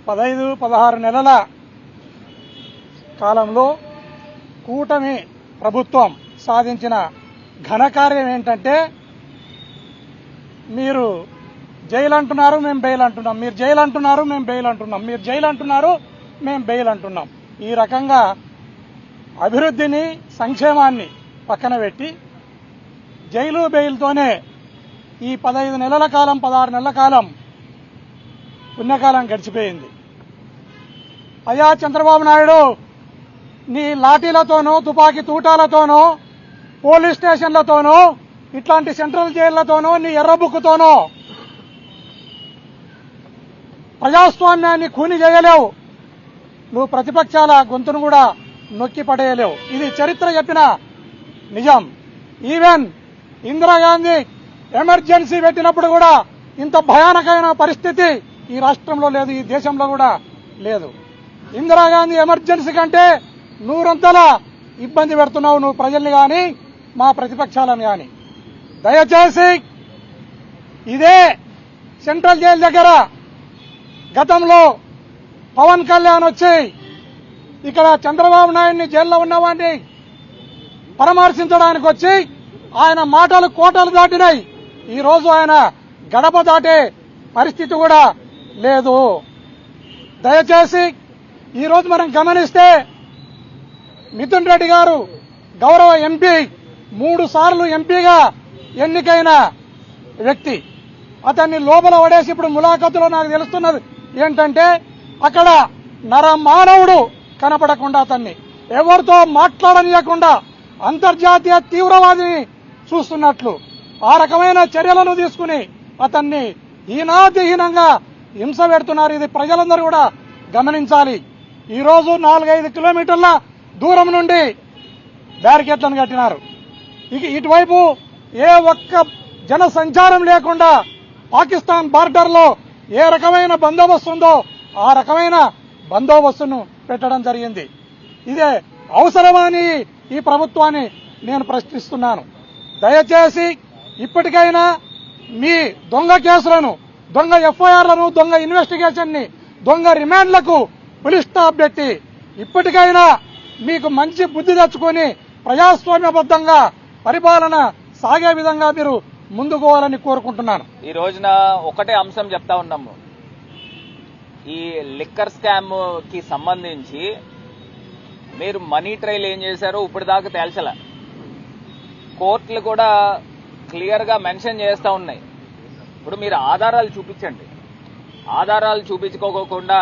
15-16 నెలల కాలంలో కూటమి ప్రభుత్వం సాధించిన ఘనకార్యం ఏంటంటే, మీరు జైలు అంటున్నారు, మేము బెయిల్ అంటున్నాం, మీరు జైలు అంటున్నారు, మేము బెయిల్ అంటున్నాం, మీరు జైలు అంటున్నారు, మేము బెయిల్ అంటున్నాం. ఈ రకంగా అభివృద్ధిని, సంక్షేమాన్ని పక్కన పెట్టి జైలు బెయిల్తోనే ఈ 15 నెలల కాలం, 16 నెలల కాలం పుణ్యకాలం గడిచిపోయింది. అయ్యా చంద్రబాబు నాయుడు, నీ లాఠీలతోనో, తుపాకీ తూటాలతోనో, పోలీస్ స్టేషన్లతోనో, ఇట్లాంటి సెంట్రల్ జైళ్లతోనో, నీ ఎర్రబుక్కుతోనో ప్రజాస్వామ్యాన్ని కూని చేయలేవు. నువ్వు ప్రతిపక్షాల గొంతును కూడా నొక్కి పడేయలేవు. ఇది చరిత్ర చెప్పిన నిజం. ఈవెన్ ఇందిరాగాంధీ ఎమర్జెన్సీ పెట్టినప్పుడు కూడా ఇంత భయానకమైన పరిస్థితి ఈ రాష్ట్రంలో లేదు, ఈ దేశంలో కూడా లేదు. ఇందిరాగాంధీ ఎమర్జెన్సీ కంటే 100 ఇబ్బంది పెడుతున్నావు నువ్వు ప్రజల్ని కానీ, మా ప్రతిపక్షాలను కానీ. దయచేసి ఇదే సెంట్రల్ జైలు దగ్గర గతంలో పవన్ కళ్యాణ్ వచ్చి ఇక్కడ చంద్రబాబు నాయుడిని జైల్లో ఉన్నవాడిని పరామర్శించడానికి వచ్చి ఆయన మాటలు కోటలు దాటినాయి. ఈ రోజు ఆయన గడప దాటే పరిస్థితి కూడా లేదు. దయచేసి ఈ రోజు మనం గమనిస్తే మిథున్ రెడ్డి గారు గౌరవ ఎంపీ, 3 సార్లు ఎంపీగా ఎన్నికైన వ్యక్తి. అతన్ని లోపల పడేసి ఇప్పుడు ములాఖతులో నాకు తెలుస్తున్నది ఏంటంటే, అక్కడ నరమానవుడు కనపడకుండా అతన్ని ఎవరితో మాట్లాడనీయకుండా అంతర్జాతీయ తీవ్రవాదిని చూస్తున్నట్లు ఆ రకమైన చర్యలను తీసుకుని అతన్ని హీనాతిహీనంగా హింస పెడుతున్నారు. ఇది ప్రజలందరూ కూడా గమనించాలి. ఈ రోజు 4-5 కిలోమీటర్ల దూరం నుండి బ్యారికేడ్లను కట్టినారు. ఇటువైపు ఏ ఒక్క జన సంచారం లేకుండా పాకిస్తాన్ బార్డర్ లో ఏ రకమైన బందోబస్తు ఉందో ఆ రకమైన బందోబస్తును పెట్టడం జరిగింది. ఇదే అవసరమని ఈ ప్రభుత్వాన్ని నేను ప్రశ్నిస్తున్నాను. దయచేసి ఇప్పటికైనా మీ దొంగ కేసులను, దొంగ ఎఫ్ఐఆర్లను, దొంగ ఇన్వెస్టిగేషన్ ని, దొంగ రిమాండ్లకు పులి స్టాప్ పెట్టి ఇప్పటికైనా మీకు మంచి బుద్ధి తెచ్చుకొని ప్రజాస్వామ్యబద్ధంగా పరిపాలన సాగే విధంగా మీరు ముందుకోవాలని కోరుకుంటున్నాను. ఈ రోజున ఒకటే అంశం చెప్తా ఉన్నాము. ఈ లిక్కర్ స్కామ్ కి సంబంధించి మీరు మనీ ట్రయల్ ఏం చేశారో ఇప్పటిదాకా తేల్చలే. కోర్టులు కూడా క్లియర్ గా మెన్షన్ చేస్తా ఉన్నాయి. ఇప్పుడు మీరు ఆధారాలు చూపించండి. ఆధారాలు చూపించుకోకుండా